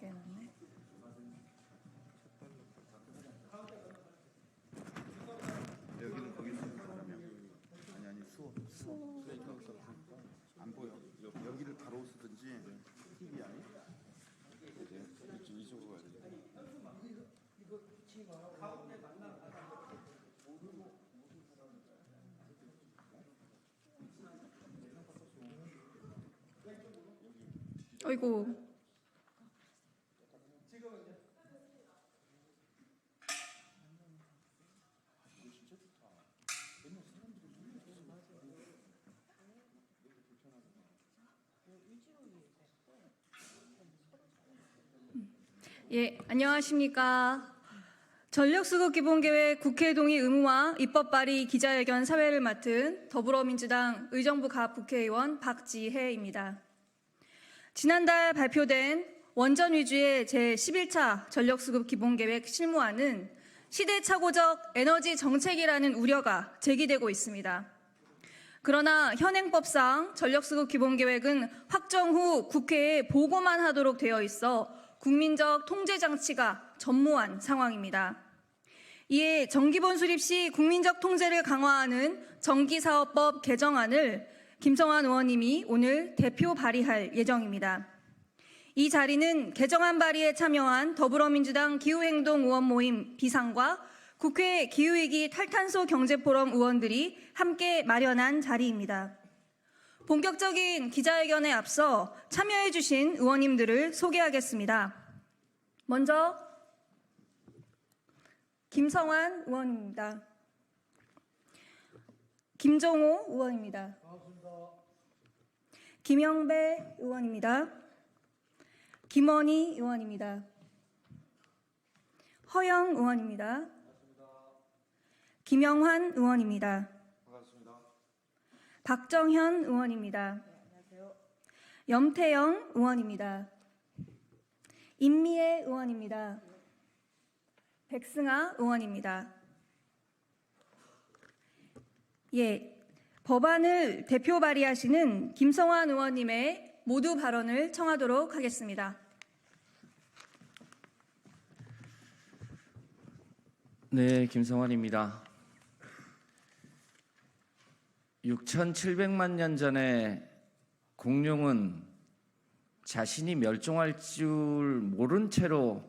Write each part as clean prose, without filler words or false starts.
해놨네. 여기는 거기 그러면 아니 수업 안 보여. 여기를 바로 쓰든지 TV 아니? 이쪽으로 가야 돼. 어이구. 예, 안녕하십니까. 전력수급 기본계획 국회 동의 의무화 입법 발의 기자회견 사회를 맡은 더불어민주당 의정부 갑 국회의원 박지혜입니다. 지난달 발표된 원전 위주의 제11차 전력수급 기본계획 실무안은 시대착오적 에너지 정책이라는 우려가 제기되고 있습니다. 그러나 현행법상 전력수급 기본계획은 확정 후 국회에 보고만 하도록 되어 있어 국민적 통제장치가 전무한 상황입니다. 이에 전기본 수립 시 국민적 통제를 강화하는 전기사업법 개정안을 김성환 의원님이 오늘 대표 발의할 예정입니다. 이 자리는 개정안 발의에 참여한 더불어민주당 기후행동 의원 모임 비상과 국회 기후위기 탈탄소 경제포럼 의원들이 함께 마련한 자리입니다. 본격적인 기자회견에 앞서 참여해 주신 의원님들을 소개하겠습니다. 먼저 김성환 의원입니다. 김정호 의원입니다. 김영배 의원입니다. 김원희 의원입니다. 허영 의원입니다. 김영환 의원입니다. 박정현 의원입니다. 염태영 의원입니다. 임미애 의원입니다. 백승아 의원입니다. 예, 법안을 대표 발의하시는 김성환 의원님의 모두 발언을 청하도록 하겠습니다. 네, 김성환입니다. 6,700만 년 전에 공룡은 자신이 멸종할 줄 모른 채로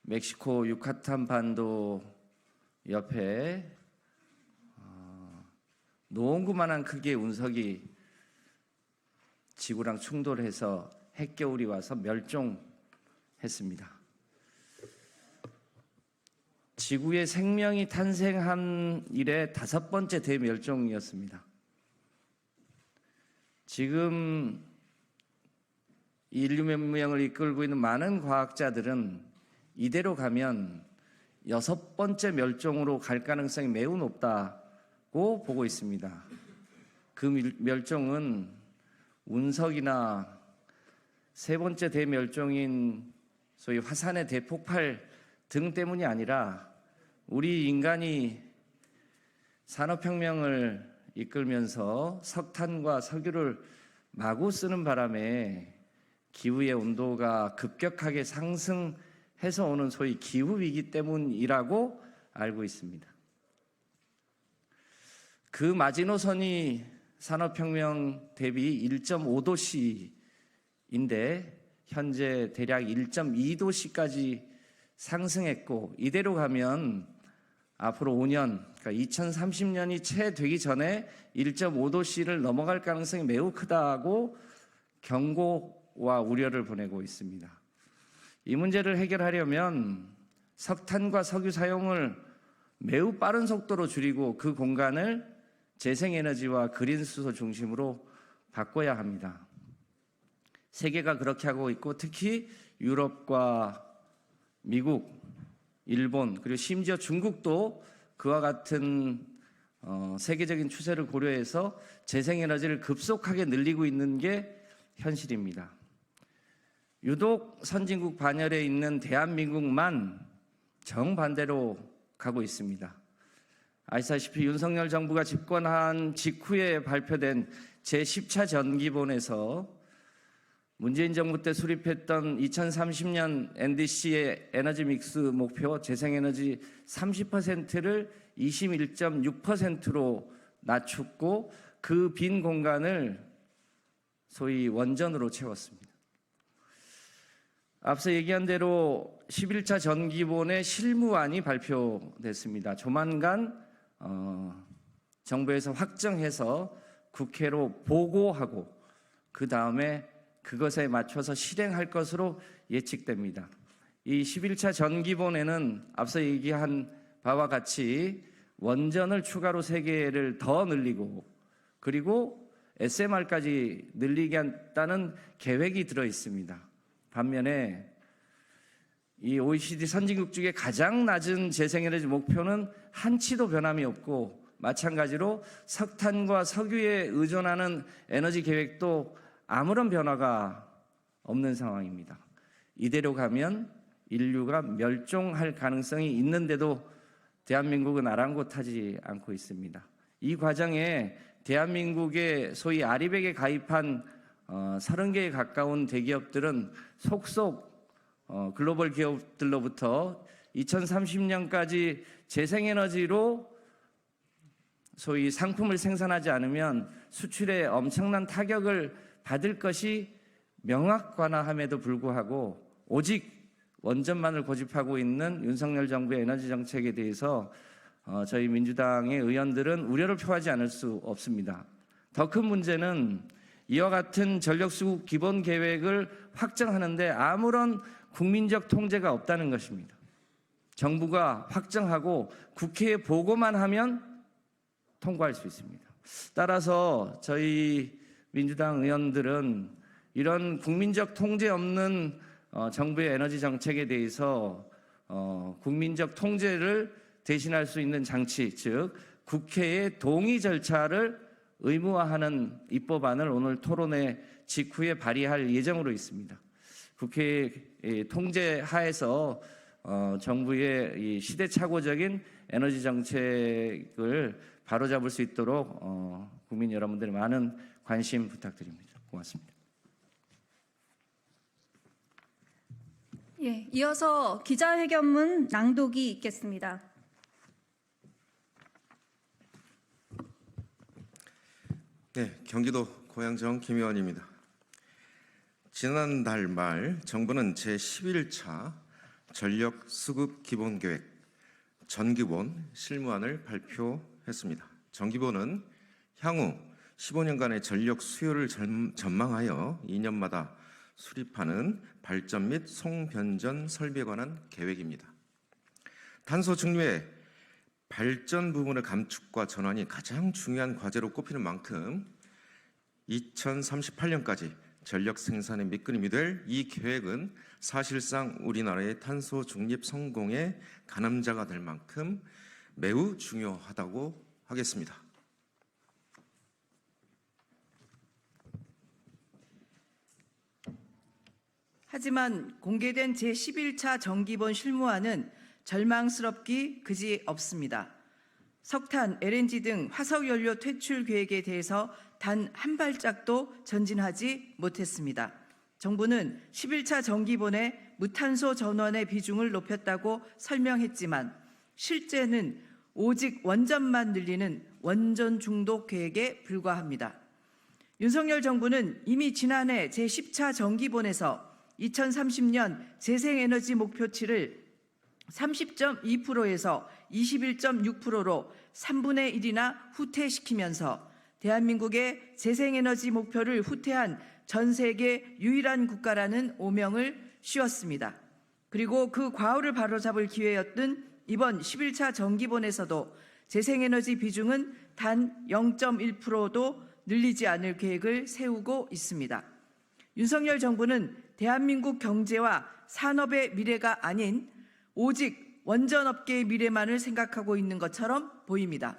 멕시코 유카탄 반도 옆에 노원구만한 크기의 운석이 지구랑 충돌해서 핵겨울이 와서 멸종했습니다. 지구의 생명이 탄생한 이래 5번째 대멸종이었습니다. 지금 인류 문명을 이끌고 있는 많은 과학자들은 이대로 가면 6번째 멸종으로 갈 가능성이 매우 높다고 보고 있습니다. 그 멸종은 운석이나 3번째 대멸종인 소위 화산의 대폭발 등 때문이 아니라 우리 인간이 산업혁명을 이끌면서 석탄과 석유를 마구 쓰는 바람에 기후의 온도가 급격하게 상승해서 오는 소위 기후위기 때문이라고 알고 있습니다. 그 마지노선이 산업혁명 대비 1.5도씨인데 현재 대략 1.2도씨까지 상승했고, 이대로 가면 앞으로 5년, 그러니까 2030년이 채 되기 전에 1.5도씨를 넘어갈 가능성이 매우 크다고 경고와 우려를 보내고 있습니다. 이 문제를 해결하려면 석탄과 석유 사용을 매우 빠른 속도로 줄이고 그 공간을 재생에너지와 그린수소 중심으로 바꿔야 합니다. 세계가 그렇게 하고 있고, 특히 유럽과 미국, 일본, 그리고 심지어 중국도 그와 같은 세계적인 추세를 고려해서 재생에너지를 급속하게 늘리고 있는 게 현실입니다. 유독 선진국 반열에 있는 대한민국만 정반대로 가고 있습니다. 아시다시피 윤석열 정부가 집권한 직후에 발표된 제10차 전기본에서 문재인 정부 때 수립했던 2030년 NDC의 에너지 믹스 목표 재생에너지 30%를 21.6%로 낮췄고 그 빈 공간을 소위 원전으로 채웠습니다. 앞서 얘기한 대로 11차 전기본의 실무안이 발표됐습니다. 조만간 정부에서 확정해서 국회로 보고하고 그 다음에 그것에 맞춰서 실행할 것으로 예측됩니다. 이 11차 전기본에는 앞서 얘기한 바와 같이 원전을 추가로 3개를 더 늘리고 그리고 SMR까지 늘리겠다는 계획이 들어 있습니다. 반면에 이 OECD 선진국 중에 가장 낮은 재생에너지 목표는 한치도 변함이 없고 마찬가지로 석탄과 석유에 의존하는 에너지 계획도 아무런 변화가 없는 상황입니다. 이대로 가면 인류가 멸종할 가능성이 있는데도 대한민국은 아랑곳하지 않고 있습니다. 이 과정에 대한민국의 소위 아리백에 가입한 30개에 가까운 대기업들은 속속 글로벌 기업들로부터 2030년까지 재생에너지로 소위 상품을 생산하지 않으면 수출에 엄청난 타격을 받을 것이 명확관화함에도 불구하고 오직 원전만을 고집하고 있는 윤석열 정부의 에너지 정책에 대해서 저희 민주당의 의원들은 우려를 표하지 않을 수 없습니다. 더 큰 문제는 이와 같은 전력수급 기본 계획을 확정하는데 아무런 국민적 통제가 없다는 것입니다. 정부가 확정하고 국회에 보고만 하면 통과할 수 있습니다. 따라서 저희 민주당 의원들은 이런 국민적 통제 없는 정부의 에너지 정책에 대해서 국민적 통제를 대신할 수 있는 장치, 즉 국회의 동의 절차를 의무화하는 입법안을 오늘 토론회 직후에 발의할 예정으로 있습니다. 국회의 통제 하에서 정부의 이 시대착오적인 에너지 정책을 바로잡을 수 있도록 국민 여러분들의 많은 관심 부탁드립니다. 고맙습니다. 예, 이어서 기자회견문 낭독이 있겠습니다. 네, 경기도 고양정 김 의원입니다. 지난달 말 정부는 제11차 전력 수급 기본계획 전기본 실무안을 발표했습니다. 전기본은 향후 15년간의 전력 수요를 전망하여 2년마다 수립하는 발전 및 송변전 설비에 관한 계획입니다. 탄소 중류의 발전 부분의 감축과 전환이 가장 중요한 과제로 꼽히는 만큼 2038년까지 전력 생산의 밑그림이 될 이 계획은 사실상 우리나라의 탄소 중립 성공의 가늠자가 될 만큼 매우 중요하다고 하겠습니다. 하지만 공개된 제11차 전기본 실무안은 절망스럽기 그지 없습니다. 석탄, LNG 등 화석연료 퇴출 계획에 대해서 단 한 발짝도 전진하지 못했습니다. 정부는 11차 전기본에 무탄소 전원의 비중을 높였다고 설명했지만 실제는 오직 원전만 늘리는 원전 중독 계획에 불과합니다. 윤석열 정부는 이미 지난해 제10차 전기본에서 2030년 재생에너지 목표치를 30.2%에서 21.6%로 3분의 1이나 후퇴시키면서 대한민국의 재생에너지 목표를 후퇴한 전 세계 유일한 국가라는 오명을 씌웠습니다. 그리고 그 과오를 바로잡을 기회였던 이번 11차 전기본에서도 재생에너지 비중은 단 0.1%도 늘리지 않을 계획을 세우고 있습니다. 윤석열 정부는 대한민국 경제와 산업의 미래가 아닌 오직 원전업계의 미래만을 생각하고 있는 것처럼 보입니다.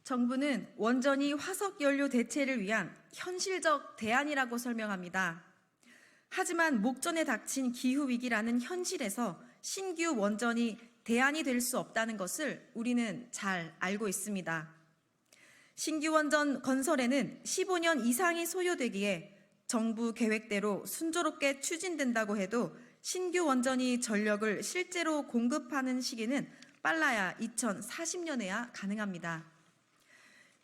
정부는 원전이 화석연료 대체를 위한 현실적 대안이라고 설명합니다. 하지만 목전에 닥친 기후위기라는 현실에서 신규 원전이 대안이 될 수 없다는 것을 우리는 잘 알고 있습니다. 신규 원전 건설에는 15년 이상이 소요되기에 정부 계획대로 순조롭게 추진된다고 해도 신규 원전이 전력을 실제로 공급하는 시기는 빨라야 2040년에야 가능합니다.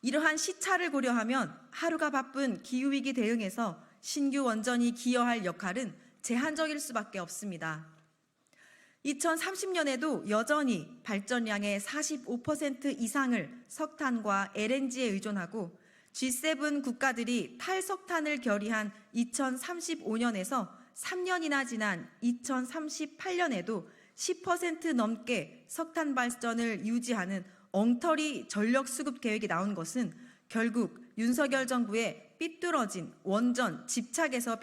이러한 시차를 고려하면 하루가 바쁜 기후위기 대응에서 신규 원전이 기여할 역할은 제한적일 수밖에 없습니다. 2030년에도 여전히 발전량의 45% 이상을 석탄과 LNG에 의존하고 G7 국가들이 탈석탄을 결의한 2035년에서 3년이나 지난 2038년에도 10% 넘게 석탄 발전을 유지하는 엉터리 전력 수급 계획이 나온 것은 결국 윤석열 정부의 삐뚤어진 원전 집착에서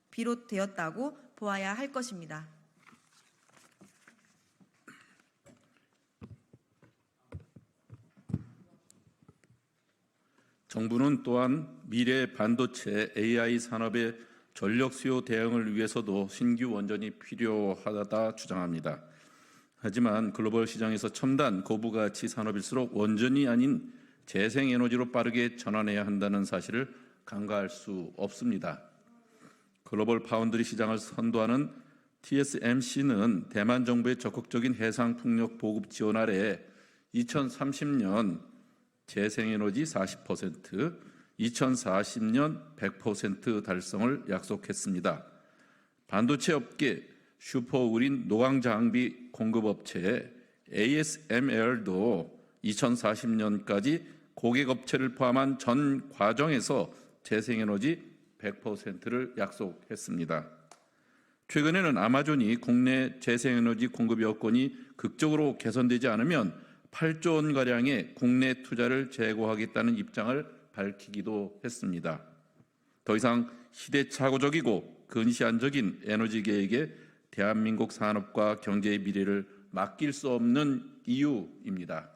비롯되었다고 보아야 할 것입니다. 정부는 또한 미래 반도체 AI 산업의 전력 수요 대응을 위해서도 신규 원전이 필요하다 주장합니다. 하지만 글로벌 시장에서 첨단 고부가치 산업일수록 원전이 아닌 재생에너지로 빠르게 전환해야 한다는 사실을 간과할 수 없습니다. 글로벌 파운드리 시장을 선도하는 TSMC는 대만 정부의 적극적인 해상 풍력 보급 지원 아래 2030년 재생에너지 40%, 2040년 100% 달성을 약속했습니다. 반도체 업계 슈퍼그린 노광장비 공급업체 ASML도 2040년까지 고객업체를 포함한 전 과정에서 재생에너지 100%를 약속했습니다. 최근에는 아마존이 국내 재생에너지 공급 여건이 극적으로 개선되지 않으면 8조 원가량의 국내 투자를 재고하겠다는 입장을 밝히기도 했습니다. 더 이상 시대착오적이고 근시안적인 에너지 계획에 대한민국 산업과 경제의 미래를 맡길 수 없는 이유입니다.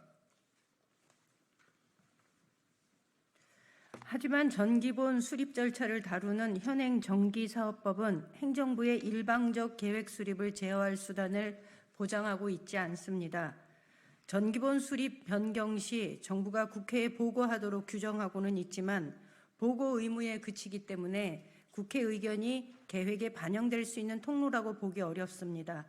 하지만 전기본 수립 절차를 다루는 현행 전기사업법은 행정부의 일방적 계획 수립을 제어할 수단을 보장하고 있지 않습니다. 전기본 수립 변경 시 정부가 국회에 보고하도록 규정하고는 있지만 보고 의무에 그치기 때문에 국회 의견이 계획에 반영될 수 있는 통로라고 보기 어렵습니다.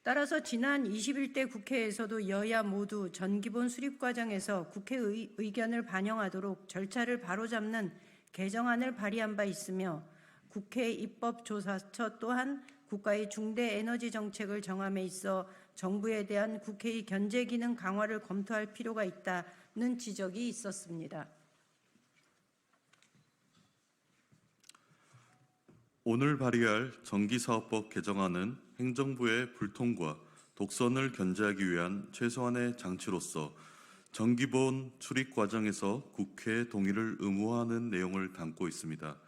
따라서 지난 21대 국회에서도 여야 모두 전기본 수립 과정에서 국회 의견을 반영하도록 절차를 바로잡는 개정안을 발의한 바 있으며 국회 입법조사처 또한 국가의 중대 에너지 정책을 정함에 있어 정부에 대한 국회의 견제 기능 강화를 검토할 필요가 있다는 지적이 있었습니다. 오늘 발의할 전기사업법 개정안은 행정부의 불통과 독선을 견제하기 위한 최소한의 장치로서 전기본 수립 과정에서 국회 동의를 의무화하는 내용을 담고 있습니다.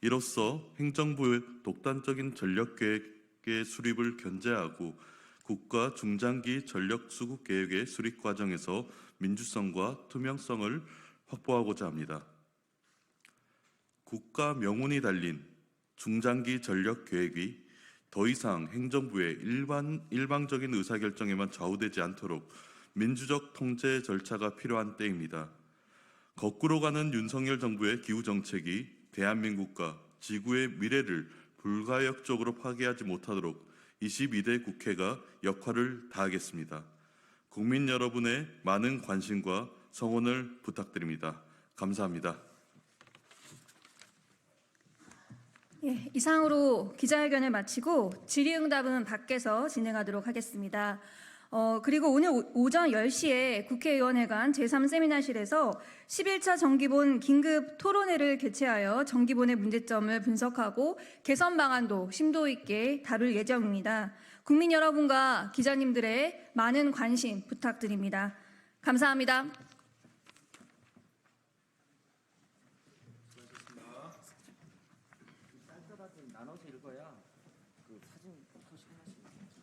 이로써 행정부의 독단적인 전력계획의 수립을 견제하고 국가 중장기 전력 수급 계획의 수립 과정에서 민주성과 투명성을 확보하고자 합니다. 국가 명운이 달린 중장기 전력 계획이 더 이상 행정부의 일방적인 의사결정에만 좌우되지 않도록 민주적 통제 절차가 필요한 때입니다. 거꾸로 가는 윤석열 정부의 기후 정책이 대한민국과 지구의 미래를 불가역적으로 파괴하지 못하도록 22대 국회가 역할을 다하겠습니다. 국민 여러분의 많은 관심과 성원을 부탁드립니다. 감사합니다. 예, 이상으로 기자회견을 마치고 질의응답은 밖에서 진행하도록 하겠습니다. 그리고 오늘 오전 10시에 국회의원회관 제3세미나실에서 11차 정기본 긴급 토론회를 개최하여 정기본의 문제점을 분석하고 개선 방안도 심도 있게 다룰 예정입니다. 국민 여러분과 기자님들의 많은 관심 부탁드립니다. 감사합니다. 나눠서 읽어야 그 사진 포토 하나씩.